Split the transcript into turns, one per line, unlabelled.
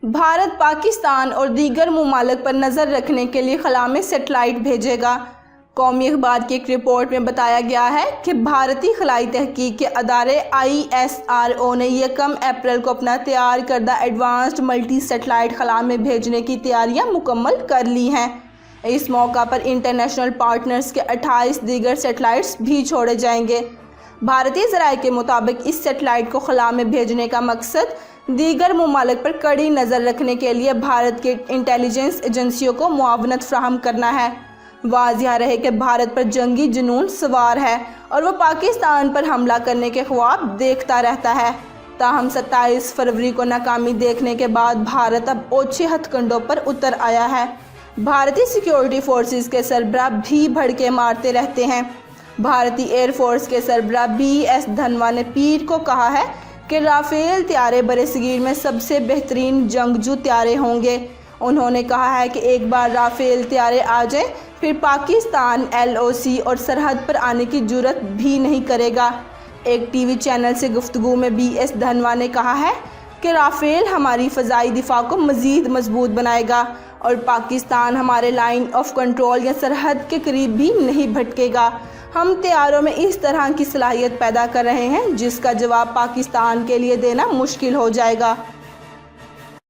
भारत पाकिस्तान और दीगर ममालिक पर नज़र रखने के लिए खला में सेटेलाइट भेजेगा। कौमी अखबार की एक रिपोर्ट में बताया गया है कि भारतीय खलाई तहकीक के अदारे ISRO ने 1 अप्रैल को अपना तैयार करदा एडवांस्ड मल्टी सेटेलाइट खला में भेजने की तैयारियां मुकम्मल कर ली हैं। इस मौका पर इंटरनेशनल पार्टनर्स के 28 दीगर सेटेलाइट्स भी छोड़े जाएंगे। भारतीय ज़राए के मुताबिक इस सेटेलाइट को खला में भेजने का मकसद दीगर ममालिक पर कड़ी नज़र रखने के लिए भारत के इंटेलिजेंस एजेंसियों को मुआवनत फ्राहम करना है। वाज़िह रहे कि भारत पर जंगी जुनून सवार है और वह पाकिस्तान पर हमला करने के ख्वाब देखता रहता है। ताहम 27 फरवरी को नाकामी देखने के बाद भारत अब ओछे हथकंडों पर उतर आया है। भारतीय सिक्योरिटी फोर्सेस के सरबराह भी भड़के मारते रहते हैं। भारतीय एयरफोर्स के सरबराह BS धनवा ने पीर को कहा है कि राफेल त्यारे बरसगीर में सबसे बेहतरीन जंगजू त्यारे होंगे। उन्होंने कहा है कि एक बार राफेल त्यारे आ जाए फिर पाकिस्तान LOC और सरहद पर आने की जुर्रत भी नहीं करेगा। एक टीवी चैनल से गुफ्तगू में BS धनवा ने कहा है कि राफेल हमारी फ़ज़ाई दिफा को मज़ीद मजबूत बनाएगा और पाकिस्तान हमारे लाइन ऑफ कंट्रोल या सरहद के करीब भी नहीं भटकेगा। हम तैयारों में इस तरह की सलाहियत पैदा कर रहे हैं जिसका जवाब पाकिस्तान के लिए देना मुश्किल हो जाएगा।